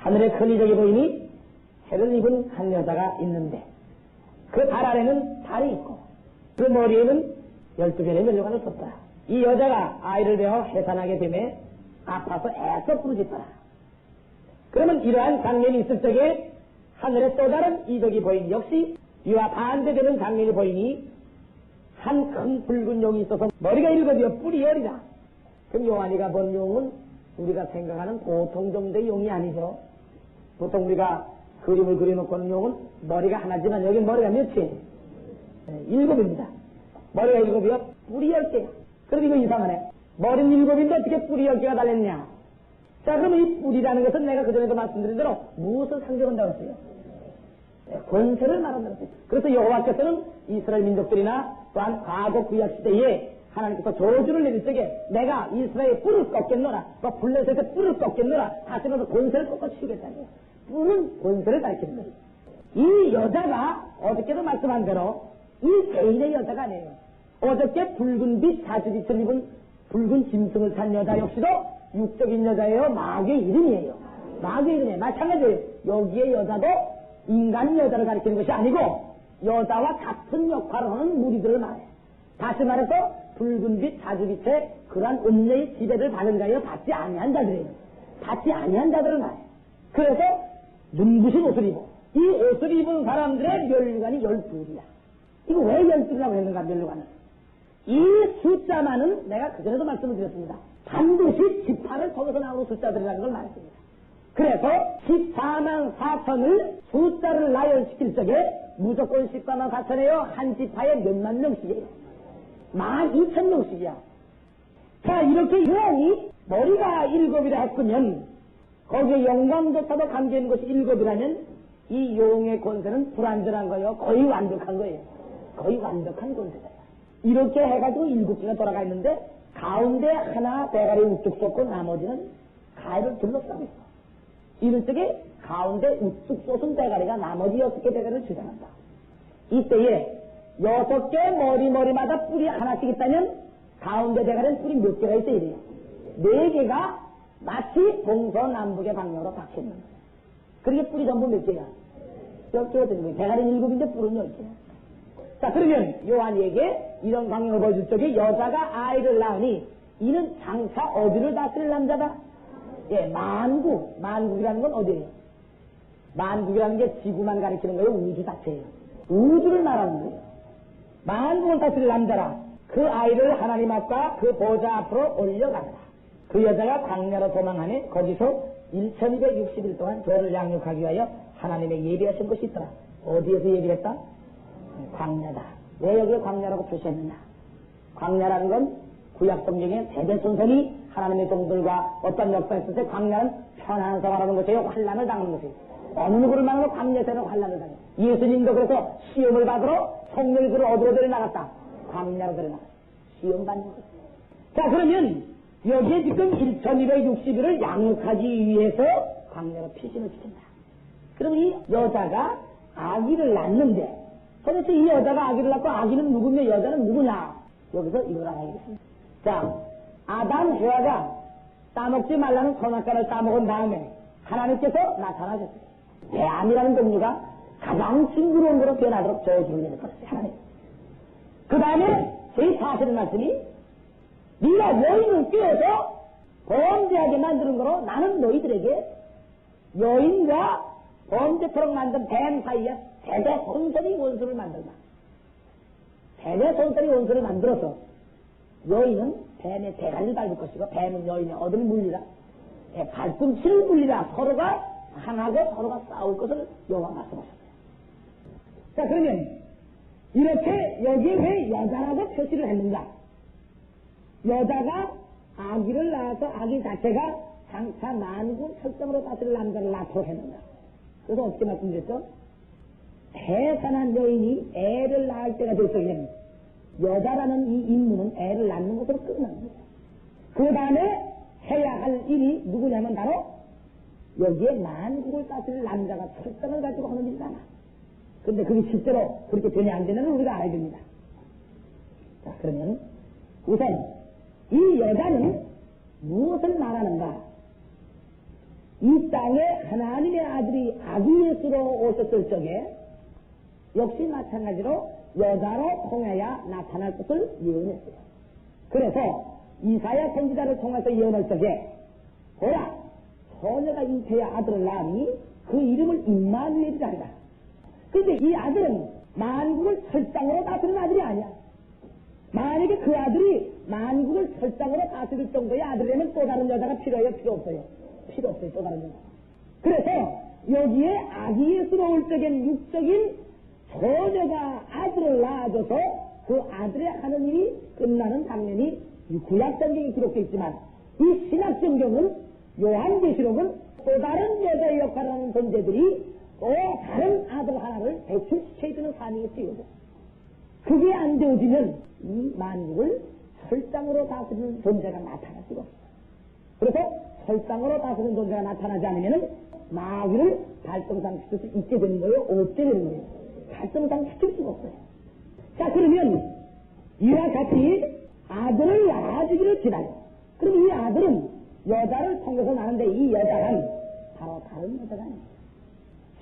하늘에 큰 이적이 보이니 해를 입은 한 여자가 있는데 그 발 아래는 달이 있고 그 머리에는 12개의 면류관을 썼더라. 이 여자가 아이를 베어 해산하게 되매 아파서 애써 부르짖더라. 그러면 이러한 장면이 있을 적에 하늘에 또 다른 이적이 보이니 역시 이와 반대되는 장면이 보이니 한 큰 붉은 용이 있어서 머리가 7이요 뿔이 10이다. 그럼 요한이가 본 용은 우리가 생각하는 보통 정도의 용이 아니죠. 보통 우리가 그림을 그려놓고는 용은 머리가 하나지만 여기 머리가 몇이에요? 7입니다. 머리가 7이요 뿔이 10개야. 그럼 이거 이상하네. 머리는 7인데 어떻게 뿔이 10개가 달렸냐? 자, 그러면 이 뿔이라는 것은 내가 그전에도 말씀드린 대로 무엇을 상징한다고 했어요? 권세를 말한다고 했어요. 그래서 여호와께서는 이스라엘 민족들이나 또한 과거 구약 시대에 하나님께서 저주를 내릴 적에 내가 이스라엘의 뿔을 꺾겠노라, 또 블레셋의 뿔을 꺾겠노라, 다시 말해서 권세를 꺾어치우겠다는 거예요. 뿔은 권세를 가리키는 거예요. 이 여자가 어저께도 말씀한 대로 이 개인의 여자가 아니에요. 어저께 붉은 빛, 자주빛을 입은 붉은 짐승을 탄 여자 역시도 육적인 여자예요. 마귀의 이름이에요. 마귀의 이름이에요. 마찬가지예요. 여기에 여자도 인간 여자를 가리키는 것이 아니고 여자와 같은 역할을 하는 무리들을 말해요. 다시 말해서 붉은 빛, 자주빛에 그러한 음녀의 지배를 받은 자여 받지 아니한 자들이에요. 받지 아니한 자들을 말해요. 그래서 눈부신 옷을 입어. 이 옷을 입은 사람들의 면류관이 12이야. 이거 왜 12라고 했는가, 면류관은? 이 숫자만은 내가 그전에도 말씀을 드렸습니다. 반드시 지파를 통해서 나오는 숫자들이라는 걸 말했습니다. 그래서 14만 4천을 숫자를 나열시킬 적에 무조건 14만 4천이에요. 한 지파에 몇만 명씩이에요. 12,000명씩이야. 자, 이렇게 요한이 머리가 7이라 했으면 거기에 영광조차도 담겨있는 것이 7이라면 이 용의 권세는 불완전한 거예요. 거의 완벽한 거예요. 거의 완벽한 권세다. 이렇게 해가지고 7개가 돌아가 있는데 가운데 하나 대가리 우뚝 솟고 나머지는 가위를 둘러싸고 있어. 이런 쪽에 가운데 우뚝 솟은 대가리가 나머지 6개 대가리를 주장한다. 이때에 6개 머리마다 뿔이 하나씩 있다면 가운데 대가리는 뿔이 몇 개가 있어 이래요. 4개가 마치 동서남북의 방향으로 박혀있는 거예요. 그러게 뿔이 전부 몇 개야? 10개가 되는 거예요. 대가리는 7인데 뿔은 10개야. 자, 그러면 요한이에게 이런 방향을 보여줄 적에 여자가 아이를 낳으니 이는 장차 어디를 다스릴 남자다? 예, 만국이라는 건 어디예요? 만국이라는 게 지구만 가리키는 거예요? 우주 자체예요. 우주를 말하는 거예요. 만국을 다스릴 남자라. 그 아이를 하나님 앞과 그 보좌 앞으로 올려가더라. 그 여자가 광야로 도망하니 거기서 1260일 동안 저를 양육하기 위하여 하나님의 예비하신 것이 있더라. 어디에서 예비했다? 광야다. 왜 여기에 광야라고 표시했느냐? 광야라는 건 구약 성경에 대대손손이 하나님의 종들과 어떤 역사에 있을 때 광야는 편한 생활하는 것이에요. 환난을 당하는 것이에요. 어느 누구를 만나도 광야에서는 환난을 당해요. 예수님도 그래서 시험을 받으러 성령을 어디로 데려나갔다? 광야로 데려나갔다. 시험 받는 거예요. 자, 그러면 여기에 지금 1260일을 양육하기 위해서 광야로 피신을 시킨다. 그럼 이 여자가 아기를 낳는데 도대체 이 여자가 아기를 낳고 아기는 누구며 여자는 누구냐? 여기서 이걸 알아야겠습니다. 자, 아담 헤아가 따먹지 말라는 선악과를 따먹은 다음에 하나님께서 나타나셨어요. 뱀이라는 종류가 가장 징그러운 거로 변하도록 저주를 내렸어요. 하나님. 그 다음에 제40의 말씀이 네가 여인을 꿰어서 범죄하게 만드는 거로 나는 너희들에게 여인과 범죄토록 만든 뱀 사이에 대대손손이 원수를 만들다. 대대손손이 원수를 만들어서 여인은 뱀의 대가리를 밟을 것이고 뱀은 여인의 어디를 물리라? 발꿈치를 물리라. 서로가 하나고 서로가 싸울 것을 여호와 말씀하셨어요. 자, 그러면 이렇게 여기에 왜 여자라고 표시를 했는가? 여자가 아기를 낳아서 아기 자체가 장차 만국 설정으로 다스릴 남자를 낳도록 했는가? 그래서 어떻게 말씀드렸죠? 해산한 여인이 애를 낳을 때가 될 적에는 여자라는 이 임무는 애를 낳는 것으로 끝납니다. 그 다음에 해야 할 일이 누구냐면 바로 여기에 만국을 다스릴 남자가 설정을 가지고 하는 일이잖아. 근데 그게 실제로 그렇게 되냐 안 되냐는 우리가 알아야 됩니다. 자, 그러면 우선 이 여자는 무엇을 말하는가? 이 땅에 하나님의 아들이 아기 예수로 오셨을 적에 역시 마찬가지로 여자로 통하여 나타날 것을 예언했어요. 그래서 이사야 선지자를 통해서 예언할 적에 보라, 소녀가 잉태의 아들을 낳으니 그 이름을 임마누엘이라 한다. 그런데 이 아들은 만국을 설상으로 다스리는 아들이 아니야. 만약에 그 아들이 만국을 설상으로 다스릴 정도의 아들이라면 또 다른 여자가 필요해요? 필요 없어요? 필요 없어요, 또 다른 여자. 그래서 여기에 아기 예수로 올 적엔 육적인 소녀가 아들을 낳아줘서 그 아들의 하는 일이 끝나는 장면이 구약성경에 기록되어 있지만 이 신약성경은 요한계시록은 또 다른 여자의 역할을 하는 존재들이 또 다른 아들 하나를 배출시켜주는 사명이 쓰여져. 그게 안 되어지면 이 만국을 설상으로 다스리는 존재가 나타날 수가 없어. 그래서 설상으로 다스리는 존재가 나타나지 않으면 마귀를 발동상시킬 수 있게 되는 거예요? 없게 되는 거예요? 발동상시킬 수가 없어요. 자, 그러면 이와 같이 아들을 낳아주기를 기다려. 그럼 이 아들은 여자를 통해서 나는데 이 여자는 바로 다른 여자가 아니에요.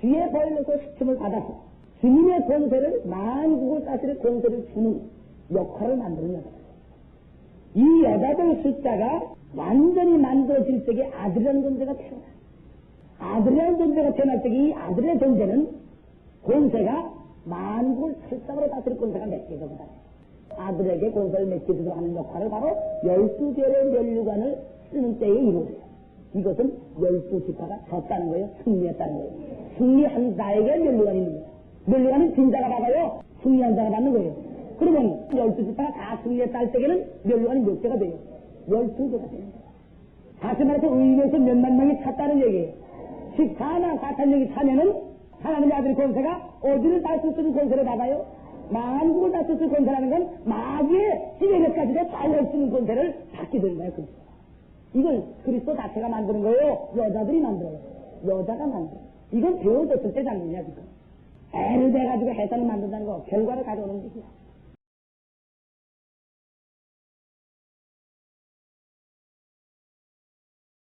주의 벌로서 시침을 받아서 주님의 권세를 만국을 다스릴 권세를 주는 역할을 만드는 여자다. 이 여자들 숫자가 완전히 만들어질 적에 아들이라는 존재가 태어나. 아들이라는 존재가 태어날 적에 이 아들의 존재는 권세가 만국을 설상으로 다스릴 권세가 맡겨져보다. 아들에게 권세를 맡겨주도록 하는 역할을 바로 12개의 면류관을 쓰는 때에 이루어져요. 이것은 12지파가 졌다는 거예요. 승리했다는 거예요. 승리한 자에게 면류관이 있는 거예요. 면류관은 빈자가 받아요. 승리한 자가 받는 거예요. 그러면 12지파가 다 승리했다 할 때에는 면류관이 몇 개가 돼요? 12개가 되는 거예요. 다시 말해서 의인에서 몇만 명이 찼다는 얘기예요. 14나 4,000명이 차면은 하나님의 아들의 권세가 어디를 다스릴 권세를 받아요? 만국을 다스릴 권세라는 건 마귀의 지배력까지도 좌우할 수 있는 권세를 받게 되는 거예요. 그리스도. 이걸 그리스도 자체가 만드는 거예요? 여자들이 만들어요? 여자가 만들어요. 이건 배워졌을 때 장면이야, 지금. 애를 대가지고 해산을 만든다는 거, 결과를 가져오는 얘기야.